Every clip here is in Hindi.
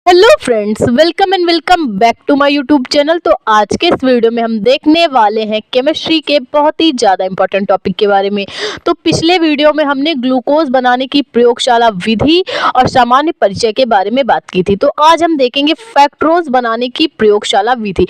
Hello friends, welcome and welcome back to my YouTube channel. तो आज के इस वीडियो में हम देखने वाले हैं केमिस्ट्री के बहुत ही ज़्यादा इंपॉर्टेंट टॉपिक के बारे में। तो पिछले वीडियो में हमने ग्लूकोज बनाने की प्रयोगशाला विधि और सामान्य परिचय के बारे में बात की थी। तो आज हम देखेंगे फ्रक्टोज बनाने की प्रयोगशाला विधि।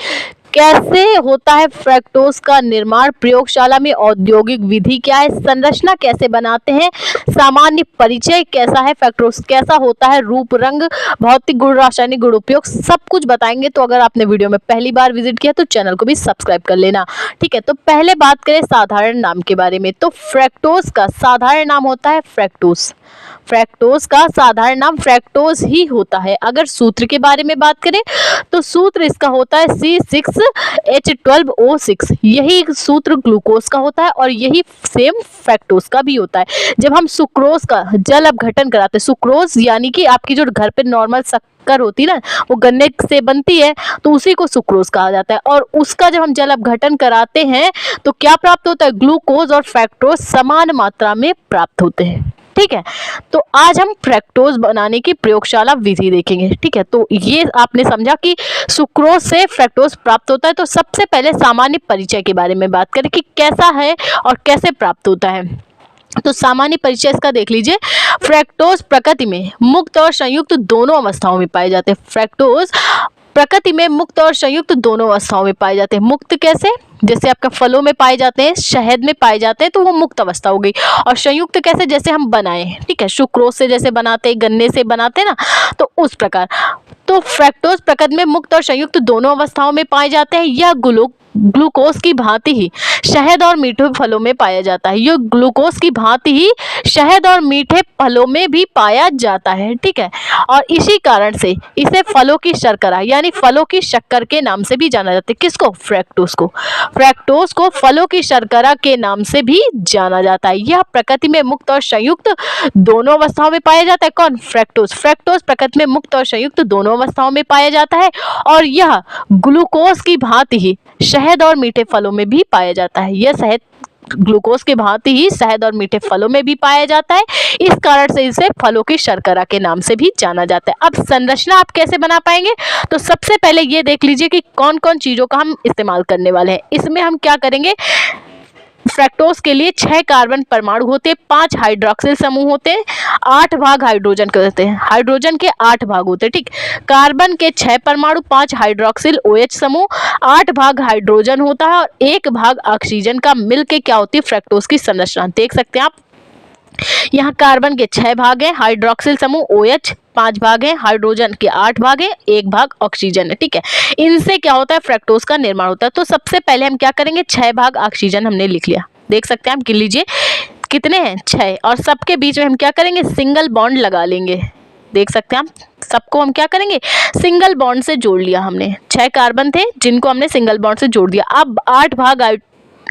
कैसे होता है फ्रक्टोज का निर्माण प्रयोगशाला में, औद्योगिक विधि क्या है, संरचना कैसे बनाते हैं, सामान्य परिचय कैसा है, फ्रक्टोज कैसा होता है, रूप रंग, भौतिक गुण, रासायनिक गुण, उपयोग, सब कुछ बताएंगे। तो अगर आपने वीडियो में पहली बार विजिट किया तो चैनल को भी सब्सक्राइब कर लेना। ठीक है, तो पहले बात करें साधारण नाम के बारे में। तो फ्रक्टोज का साधारण नाम होता है फ्रक्टोज। फ्रक्टोज का साधारण नाम फ्रक्टोज ही होता है। अगर सूत्र के बारे में बात करें तो सूत्र इसका होता है C6H12O6। यही सूत्र ग्लूकोज का होता है और यही सेम फ्रक्टोज का भी होता है। जब हम सुक्रोज का जल अपघटन कराते हैं, सुक्रोज यानी कि आपकी जो घर पे नॉर्मल शक्कर होती है ना, वो गन्ने से बनती है, तो उसी को सुक्रोज कहा जाता है। और उसका जब हम जल अपघटन कराते हैं तो क्या प्राप्त होता है, ग्लूकोज और फ्रक्टोज समान मात्रा में प्राप्त होते हैं। ठीक है, तो आज हम फ्रक्टोज बनाने की प्रयोगशाला विधि देखेंगे। ठीक है, तो ये आपने समझा कि सुक्रोज से फ्रक्टोज प्राप्त होता है। तो सबसे पहले सामान्य परिचय के बारे में बात करें कि कैसा है और कैसे प्राप्त होता है। तो सामान्य परिचय इसका देख लीजिए। फ्रक्टोज प्रकृति में मुक्त और संयुक्त दोनों अवस्थाओं में पाए जाते हैं। फ्रक्टोज प्रकृति में मुक्त और संयुक्त दोनों अवस्थाओं में पाए जाते हैं। मुक्त कैसे, जैसे आपका फलों में पाए जाते हैं, शहद में पाए जाते हैं, तो वो मुक्त अवस्था हो गई। और संयुक्त कैसे, जैसे हम बनाए, ठीक है, सुक्रोज से जैसे बनाते हैं, गन्ने से बनाते हैं ना, तो उस प्रकार। तो फ्रक्टोज प्रकृति में मुक्त और संयुक्त दोनों अवस्थाओं में पाए जाते हैं। यह ग्लूकोज की भांति ही शहद और मीठे फलों में पाया जाता है। यह ग्लूकोज की भांति ही शहद और मीठे फलों में भी पाया जाता है। ठीक है, और इसी कारण से इसे फलों की शर्करा यानी फलों की शक्कर के नाम से भी जाना जाता है। किसको, फ्रक्टोज को। फ्रक्टोज को फलों की शर्करा के नाम से भी जाना जाता है। यह प्रकृति में मुक्त और संयुक्त दोनों अवस्थाओं में पाया जाता है। कौन, फ्रक्टोज। फ्रक्टोज प्रकृति में मुक्त और संयुक्त दोनों अवस्थाओं में पाया जाता है और यह ग्लूकोज की भांति ही शहद और मीठे फलों में भी पाया जाता है। यह शहद ग्लूकोज के भांति ही शहद और मीठे फलों में भी पाया जाता है। इस कारण से इसे फलों की शर्करा के नाम से भी जाना जाता है। अब संरचना आप कैसे बना पाएंगे, तो सबसे पहले ये देख लीजिए कि कौन कौन चीजों का हम इस्तेमाल करने वाले हैं। इसमें हम क्या करेंगे, फ्रक्टोज के लिए 6 कार्बन परमाणु होते हैं, 5 हाइड्रोक्सिल समूह होते हैं, 8 भाग हाइड्रोजन के होते हैं। हाइड्रोजन के 8 भाग होते हैं। ठीक, कार्बन के 6 परमाणु, 5 हाइड्रोक्सिल OH समूह, 8 भाग हाइड्रोजन होता है और 1 भाग ऑक्सीजन का मिलके क्या होती है, फ्रक्टोज की संरचना। देख सकते हैं आप, यहाँ कार्बन के 6 भाग हैं, हाइड्रोक्सिल समूह OH 5 भाग हैं, हाइड्रोजन के 8 भाग हैं, 1 भाग ऑक्सीजन है। ठीक है, इनसे क्या होता है, फ्रक्टोज का निर्माण होता है। तो सबसे पहले हम क्या करेंगे, 6 भाग ऑक्सीजन हमने लिख लिया। देख सकते हैं आप, गिन लीजिए कितने हैं, 6। और सबके बीच में हम क्या करेंगे, सिंगल बॉन्ड लगा लेंगे। देख सकते हैं आप, सबको हम क्या करेंगे, सिंगल बॉन्ड से जोड़ लिया हमने। 6 कार्बन थे जिनको हमने सिंगल बॉन्ड से जोड़ दिया। अब 8 भाग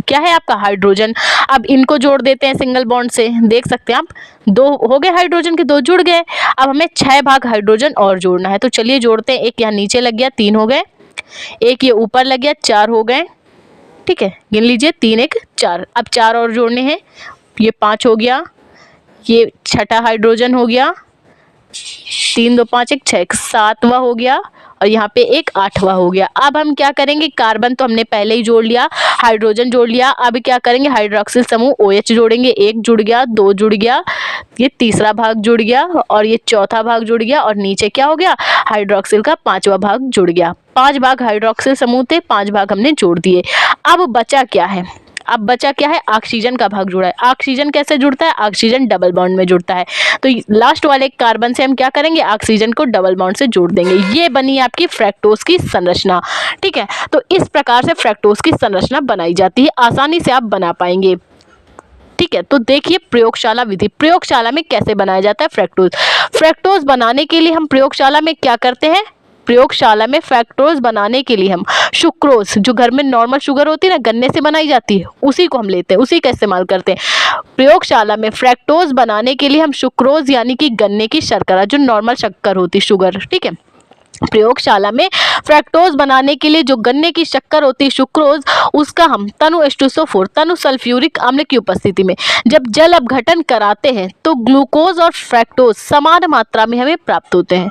क्या है आपका, हाइड्रोजन। अब इनको जोड़ देते हैं सिंगल बॉन्ड से। देख सकते हैं आप, 2 हो गए हाइड्रोजन के, 2 जुड़ गए। अब हमें 6 भाग हाइड्रोजन और जोड़ना है, तो चलिए जोड़ते हैं। एक यहाँ नीचे लग गया, 3 हो गए। एक ये ऊपर लग गया, 4 हो गए। ठीक है, गिन लीजिए, 3 1 4। अब 4 और जोड़ने हैं, ये 5 हो गया, ये छठा हाइड्रोजन हो गया, 3 2 5 1 6, 7वां हो गया और यहाँ पे एक 8वां हो गया। अब हम क्या करेंगे, कार्बन तो हमने पहले ही जोड़ लिया, हाइड्रोजन जोड़ लिया। अब क्या करेंगे, हाइड्रोक्सिल समूह OH जोड़ेंगे। 1 जुड़ गया, 2 जुड़ गया, ये तीसरा भाग जुड़ गया और ये चौथा भाग जुड़ गया और नीचे क्या हो गया, हाइड्रोक्सिल का 5वां भाग जुड़ गया। 5 भाग हाइड्रोक्सिल समूह थे, 5 भाग हमने जोड़ दिए। अब बचा क्या है, अब बचा क्या है, ऑक्सीजन का भाग जुड़ा है। ऑक्सीजन कैसे जुड़ता है, ऑक्सीजन डबल बॉन्ड में जुड़ता है। तो लास्ट वाले कार्बन से हम क्या करेंगे, ऑक्सीजन को डबल बॉन्ड से जोड़ देंगे। ये बनी आपकी फ्रक्टोज की संरचना। ठीक है, तो इस प्रकार से फ्रक्टोज की संरचना बनाई जाती है, आसानी से आप बना पाएंगे। ठीक है, तो देखिए प्रयोगशाला विधि। प्रयोगशाला में कैसे बनाया जाता है फ्रक्टोज। फ्रक्टोज बनाने के लिए हम प्रयोगशाला में क्या करते हैं, प्रयोगशाला में फ्रक्टोज बनाने के लिए हम सुक्रोज, जो घर में नॉर्मल शुगर होती है ना, गन्ने से बनाई जाती है, उसी को हम लेते हैं, उसी का इस्तेमाल करते हैं। प्रयोगशाला में फ्रक्टोज बनाने के लिए हम सुक्रोज यानी कि गन्ने की शर्करा, जो नॉर्मल शक्कर होती है, शुगर। ठीक है, प्रयोगशाला में फ्रक्टोज बनाने के लिए जो गन्ने की शक्कर होती है, सुक्रोज, उसका हम तनु H2SO4 तनु सल्फ्यूरिक अम्ल की उपस्थिति में जब जल अपघटन कराते हैं तो ग्लूकोज और फ्रक्टोज समान मात्रा में हमें प्राप्त होते हैं।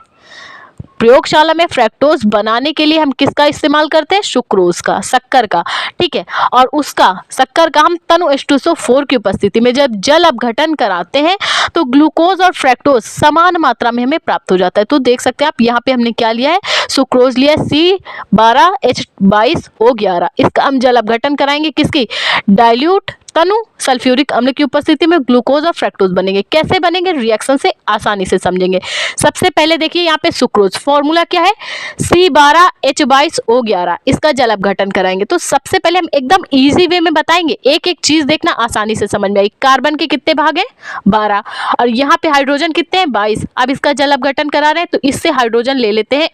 प्रयोगशाला में फ्रैक्टोज बनाने के लिए हम किसका इस्तेमाल करते हैं? सुक्रोज का, शक्कर का, ठीक है। और उसका शक्कर का हम तनु H2SO4 की उपस्थिति में जब जल अपघटन कराते हैं तो ग्लूकोज और फ्रैक्टोज समान मात्रा में हमें प्राप्त हो जाता है। तो देख सकते हैं आप यहाँ पे हमने क्या लिया है, सुक्रोज लिया है C12H22O11। इसका हम जल अपघटन कराएंगे किसकी? डाइल्यूट तनु सल्फ्यूरिक अम्ल की उपस्थिति में ग्लूकोज और फ्रैक्टोज बनेंगे। कैसे बनेंगे? रिएक्शन से आसानी से समझेंगे। सबसे पहले देखिए यहाँ पे सुक्रोज, फॉर्मूला क्या है? C12H22O11। इसका जल अपघटन कराएंगे तो सबसे पहले हम एकदम इजी वे में बताएंगे, एक एक चीज देखना आसानी से समझ में आई। कार्बन के कितने भाग हैं? 12, और यहाँ पे हाइड्रोजन कितने हैं? 22। अब इसका जल अपघटन करा रहे हैं तो इससे हाइड्रोजन ले लेते हैं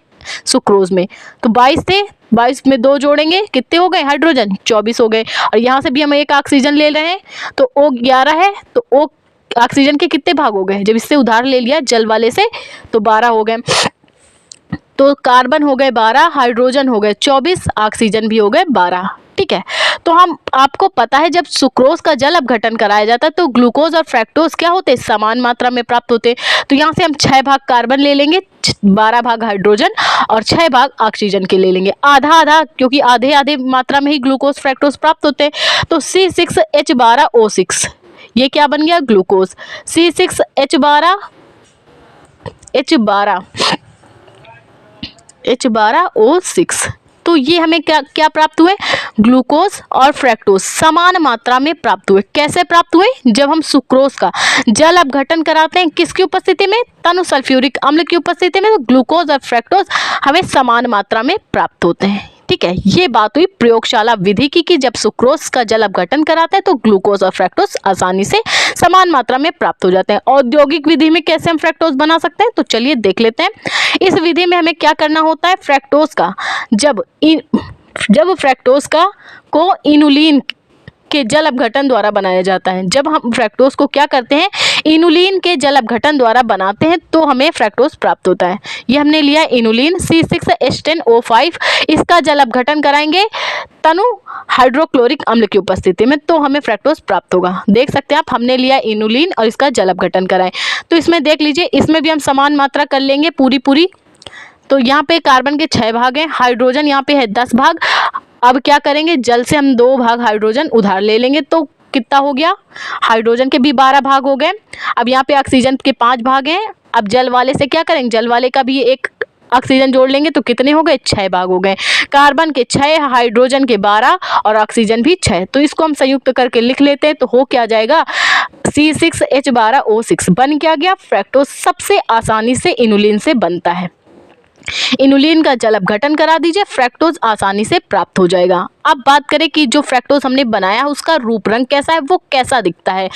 सुक्रोज में, तो 22 थे, 22 में 2 जोड़ेंगे, कितने हो गए हाइड्रोजन? 24 हो गए। और यहाँ से भी हम एक ऑक्सीजन ले रहे हैं तो O11 है, तो O ऑक्सीजन के कितने भाग हो गए? जब इससे उधार ले लिया जल वाले से तो 12 हो गए। तो कार्बन हो गए 12, हाइड्रोजन हो गए 24, ऑक्सीजन भी हो गए 12, ठीक है। तो हम आपको पता है जब सुक्रोज का जल अपघटन कराया जाता है तो ग्लूकोज और फ्रैक्टोज क्या होते हैं? समान मात्रा में प्राप्त होते हैं। तो यहाँ से हम 6 भाग कार्बन ले लेंगे, 12 भाग हाइड्रोजन और 6 भाग ऑक्सीजन के ले लेंगे, आधा आधा, क्योंकि आधे आधे मात्रा में ही ग्लूकोज फ्रैक्टोज प्राप्त होते हैं। तो C6H12O6 ये क्या बन गया? ग्लूकोज। C6H12O6, तो ये हमें क्या क्या प्राप्त हुए? ग्लूकोज और फ्रैक्टोज समान मात्रा में प्राप्त हुए। कैसे प्राप्त हुए? जब हम सुक्रोज का जल अपघटन कराते हैं किसकी उपस्थिति में? तनु सल्फ्यूरिक अम्ल की उपस्थिति में, तो ग्लूकोज और फ्रैक्टोज हमें समान मात्रा में प्राप्त होते हैं, ठीक है। ये बात हुई प्रयोगशाला विधि की कि जब सुक्रोज का जल अपघटन कराते हैं तो ग्लूकोज और फ्रैक्टोज आसानी से समान मात्रा में प्राप्त हो जाते हैं। औद्योगिक विधि में कैसे हम फ्रैक्टोज बना सकते हैं? तो चलिए देख लेते हैं। इस विधि में हमें क्या करना होता है? फ्रैक्टोज का जब फ्रैक्टोज का को इनुलिन के जल अपघटन द्वारा बनाया जाता है। जब हम फ्रैक्टोज को क्या करते हैं? इनुलिन के जल अपघटन द्वारा बनाते हैं तो हमें फ्रैक्टोज प्राप्त होता है। ये हमने लिया इनुलिन C6H10O5। इसका जल अपघटन कराएंगे तनु हाइड्रोक्लोरिक अम्ल की उपस्थिति में तो हमें फ्रैक्टोज प्राप्त होगा। देख सकते हैं आप, हमने लिया इनुलिन और इसका जल अपघटन कराएं। तो इसमें देख लीजिए, इसमें भी हम समान मात्रा कर लेंगे पूरी। तो यहाँ पे कार्बन के 6 भाग हैं, हाइड्रोजन यहाँ पे है 10 भाग। अब क्या करेंगे? जल से हम 2 भाग हाइड्रोजन उधार ले लेंगे तो कितना हो गया? हाइड्रोजन के भी 12 भाग हो गए। अब यहाँ पे ऑक्सीजन के 5 भाग हैं। अब जल वाले से क्या करेंगे? जल वाले का भी एक ऑक्सीजन जोड़ लेंगे तो कितने हो गए? 6 भाग हो गए। कार्बन के 6, हाइड्रोजन के 12 और ऑक्सीजन भी 6। तो इसको हम संयुक्त करके लिख लेते हैं तो हो क्या जाएगा? C6H12O6 बन क्या गया? फ्रैक्टोज सबसे आसानी से इनुलिन से बनता है। इनुलिन का जल अपघटन करा दीजिए, फ्रैक्टोज आसानी से प्राप्त हो जाएगा। अब बात करें कि जो फ्रैक्टोज हमने बनाया उसका रूप रंग कैसा है, वो कैसा दिखता है?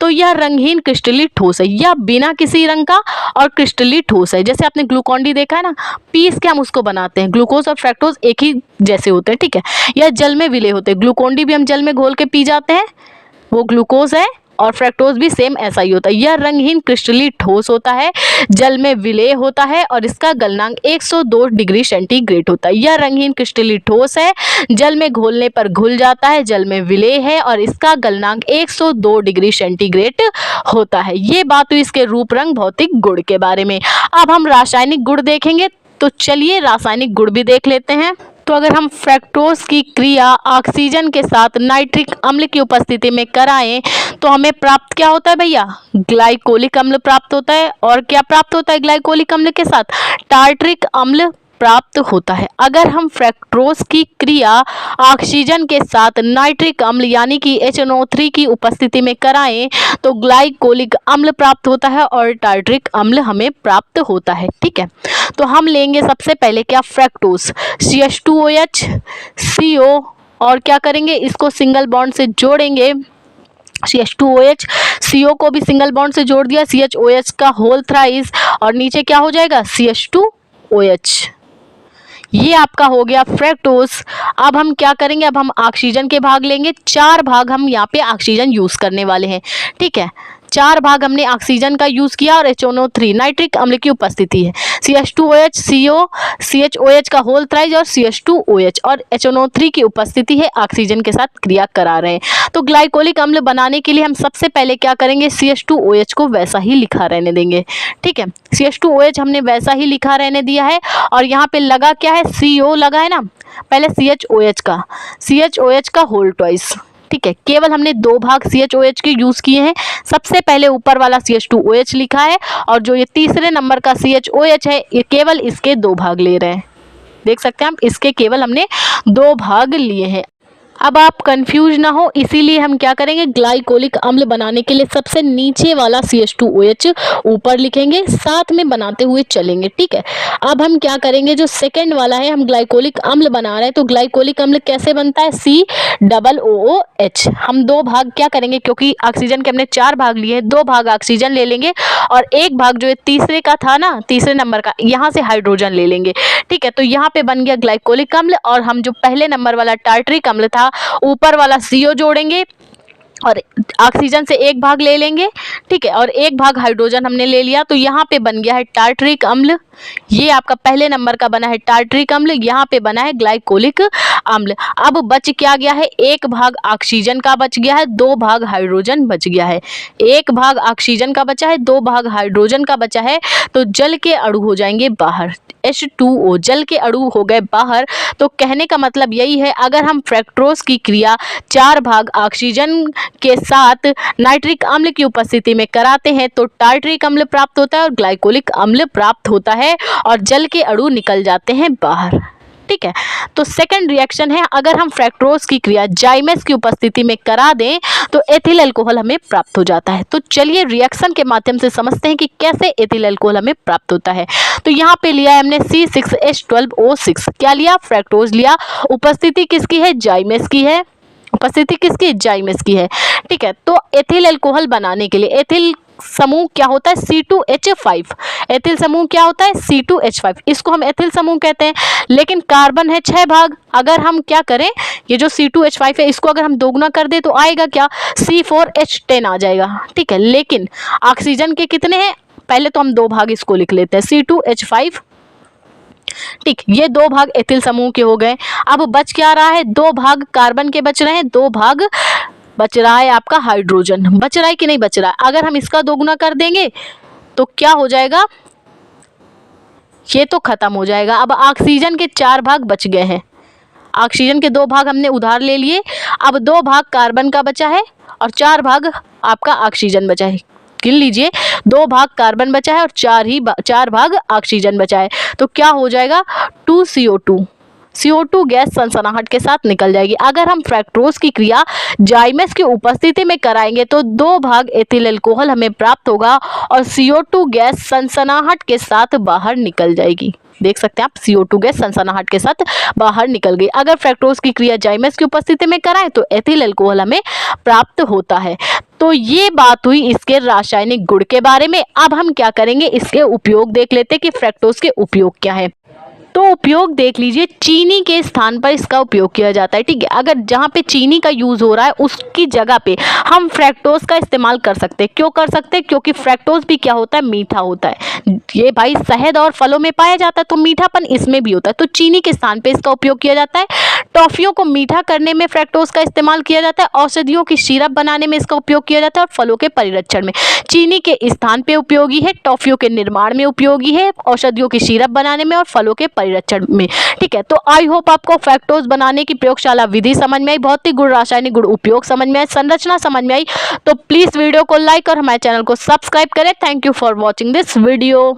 तो यह रंगहीन क्रिस्टली ठोस है, यह बिना किसी रंग का और क्रिस्टली ठोस है। जैसे आपने ग्लूकोन डी देखा है ना, पीस के हम उसको बनाते हैं। ग्लूकोज और फ्रैक्टोज एक ही जैसे होते हैं, ठीक है। यह जल में विलय होते हैं। ग्लूकोन डी भी हम जल में घोल के पी जाते हैं, वो ग्लूकोज है, और फ्रैक्टोज भी सेम ऐसा ही होता है। यह रंगहीन क्रिस्टली ठोस होता है, जल में विलय होता है और इसका गलनांक 102 डिग्री सेंटीग्रेड होता है। यह रंगहीन क्रिस्टली ठोस है, जल में घोलने पर घुल जाता है, जल में विलय है और इसका गलनांक 102 डिग्री सेंटीग्रेड होता है। ये बात हुई इसके रूप रंग भौतिक गुण के बारे में। अब हम रासायनिक गुण देखेंगे, तो चलिए रासायनिक गुण भी देख लेते हैं। तो अगर हम फ्रैक्टोज की क्रिया ऑक्सीजन के साथ नाइट्रिक अम्ल की उपस्थिति में कराएं तो हमें प्राप्त क्या होता है भैया? ग्लाइकोलिक अम्ल प्राप्त होता है। और क्या प्राप्त होता है ग्लाइकोलिक अम्ल के साथ? टार्ट्रिक अम्ल प्राप्त होता है। अगर हम फ्रैक्टोज की क्रिया ऑक्सीजन के साथ नाइट्रिक अम्ल यानी कि HNO3 की उपस्थिति में कराएं तो ग्लाइकोलिक अम्ल प्राप्त होता है और टार्ट्रिक अम्ल हमें प्राप्त होता है, ठीक है। तो हम लेंगे सबसे पहले क्या? फ्रैक्टोज CH2OH CO, और क्या करेंगे? इसको सिंगल बॉन्ड से जोड़ेंगे। CH2OH CO को भी सिंगल बॉन्ड से जोड़ दिया, CHOH का होल थ्राइस, और नीचे क्या हो जाएगा? CH2OH। ये आपका हो गया फ्रैक्टोज। अब हम क्या करेंगे? अब हम ऑक्सीजन के भाग लेंगे। 4 भाग हम यहाँ पे ऑक्सीजन यूज करने वाले हैं, ठीक है। 4 भाग हमने ऑक्सीजन का यूज किया और HNO3 नाइट्रिक अम्ल की उपस्थिति है। CH2OH, CO, CHOH का होल थ्राइज और CH2OH और HNO3 की उपस्थिति है, ऑक्सीजन के साथ क्रिया करा रहे हैं। तो ग्लाइकोलिक अम्ल बनाने के लिए हम सबसे पहले क्या करेंगे, CH2OH को वैसा ही लिखा रहने देंगे। ठीक है, CH2OH हमने वैसा ही लिखा रहने दिया है और यहाँ पे लगा क्या है, CO लगा है ना, पहले CHOH का होल ट्वाइस। ठीक है, केवल हमने 2 भाग CHOH के यूज किए हैं। सबसे पहले ऊपर वाला CH2OH लिखा है और जो ये तीसरे नंबर का CHOH है, ये केवल इसके 2 भाग ले रहे हैं। देख सकते हैं हम, इसके केवल हमने 2 भाग लिए हैं। अब आप कंफ्यूज ना हो, इसीलिए हम क्या करेंगे, ग्लाइकोलिक अम्ल बनाने के लिए सबसे नीचे वाला CH2OH ऊपर लिखेंगे, साथ में बनाते हुए चलेंगे। ठीक है, अब हम क्या करेंगे, जो सेकंड वाला है, हम ग्लाइकोलिक अम्ल बना रहे हैं, तो ग्लाइकोलिक अम्ल कैसे बनता है, COOH। हम 2 भाग क्या करेंगे, क्योंकि ऑक्सीजन के हमने 4 भाग लिए हैं, 2 भाग ऑक्सीजन ले लेंगे और 1 भाग जो तीसरे का था ना, तीसरे नंबर का, यहाँ से हाइड्रोजन ले लेंगे। ठीक है, तो यहाँ पे बन गया ग्लाइकोलिक अम्ल और हम जो पहले नंबर वाला टार्टरिक अम्ल था, ऊपर वाला CO जोड़ेंगे और ऑक्सीजन से 1 भाग ले लेंगे। ठीक है, और 1 भाग हाइड्रोजन हमने ले लिया, तो यहाँ पे बन गया है टार्टरिक अम्ल। ये आपका पहले नंबर का बना है टार्टरिक अम्ल, यहाँ पे बना है ग्लाइकोलिक अम्ल। अब बच क्या गया है, 1 भाग ऑक्सीजन का बच गया है, 2 भाग हाइड्रोजन बच गया है। 1 भाग ऑक्सीजन का बचा है, 2 भाग हाइड्रोजन का बचा है, तो जल के अणु हो जाएंगे बाहर। H2O जल के अणु हो गए बाहर। तो कहने का मतलब यही है, अगर हम फ्रक्टोज की क्रिया 4 भाग ऑक्सीजन के साथ नाइट्रिक अम्ल की उपस्थिति में कराते हैं तो टार्टरिक अम्ल प्राप्त होता है और ग्लाइकोलिक अम्ल प्राप्त होता है और जल के अणु निकल जाते हैं बाहर। ठीक है, तो सेकंड रिएक्शन है, अगर हम फ्रक्टोज की क्रिया जाइमेस की उपस्थिति में करा दें तो एथिल अल्कोहल हमें प्राप्त हो जाता है। तो चलिए रिएक्शन के माध्यम से समझते हैं कि कैसे एथिल अल्कोहल हमें प्राप्त होता है। तो यहाँ पे लिया है हमने C6H12O6, क्या लिया, फ्रक्टोज लिया, उपस्थिति किसकी है, जाइमेस की है, उपस्थिति किसकी, जाइमेस की है। ठीक है, तो एथिल अल्कोहल बनाने के लिए एथिल समूह क्या होता है, C2H5। एथिल समूह क्या होता है, C2H5, इसको हम एथिल समूह कहते हैं। लेकिन कार्बन है 6 भाग, अगर हम क्या करें, ये जो C2H5 है इसको अगर हम दोगुना कर दे तो आएगा क्या, C4H10 आ जाएगा। ठीक है, लेकिन ऑक्सीजन के कितने हैं, पहले तो हम 2 भाग इसको लिख लेते हैं, C2H5। ठीक, ये 2 भाग एथिल समूह के हो गए। अब बच क्या रहा है, 2 भाग कार्बन के बच रहे हैं, 2 भाग बच रहा है आपका हाइड्रोजन। बच रहा है कि नहीं बच रहा है, अगर हम इसका दोगुना कर देंगे तो क्या हो जाएगा, ये तो खत्म हो जाएगा। अब ऑक्सीजन के 4 भाग बच गए हैं, ऑक्सीजन के 2 भाग हमने उधार ले लिए, अब 2 भाग कार्बन का बचा है और 4 भाग आपका ऑक्सीजन बचा है। गिन लीजिए, 2 भाग कार्बन बचा है और 4 भाग ऑक्सीजन बचा है, तो क्या हो जाएगा, 2CO2। CO2 गैस सनसनाहट के साथ निकल जाएगी। अगर हम फ्रक्टोज की क्रिया जाइमेस की उपस्थिति में कराएंगे तो 2 भाग एथिल अल्कोहल हमें प्राप्त होगा और CO2 गैस सनसनाहट के साथ बाहर निकल जाएगी। देख सकते हैं आप, CO2 गैस सनसनाहट के साथ बाहर निकल गई। अगर फ्रक्टोज की क्रिया जाइमेस की उपस्थिति में कराएं तो एथिल अल्कोहल हमें प्राप्त होता है। तो ये बात हुई इसके रासायनिक गुण के बारे में। अब हम क्या करेंगे, इसके उपयोग देख लेते हैं कि फ्रक्टोज के उपयोग क्या है। तो उपयोग देख लीजिए, चीनी के स्थान पर इसका उपयोग किया जाता है। ठीक है, अगर जहाँ पे चीनी का यूज हो रहा है उसकी जगह पे हम फ्रक्टोज का इस्तेमाल कर सकते हैं। क्यों कर सकते हैं, क्योंकि फ्रक्टोज भी क्या होता है, मीठा होता है। ये भाई शहद और फलों में पाया जाता है तो मीठापन इसमें भी होता है, तो चीनी के स्थान पे इसका उपयोग किया जाता है। टॉफियों को मीठा करने में फ्रक्टोज का इस्तेमाल किया जाता है, औषधियों की सिरप बनाने में इसका उपयोग किया जाता है और फलों के परिरक्षण में चीनी के स्थान पे उपयोगी है, टॉफियों के निर्माण में उपयोगी है, औषधियों की सिरप बनाने में और फलों के परिरक्षण में। ठीक है, तो आई होप आपको फ्रक्टोज बनाने की प्रयोगशाला विधि समझ में आई, भौतिक गुण, रासायनिक गुण, उपयोग समझ में आई, संरचना समझ में आई। तो प्लीज वीडियो को लाइक और हमारे चैनल को सब्सक्राइब करें। Thank you for watching this video.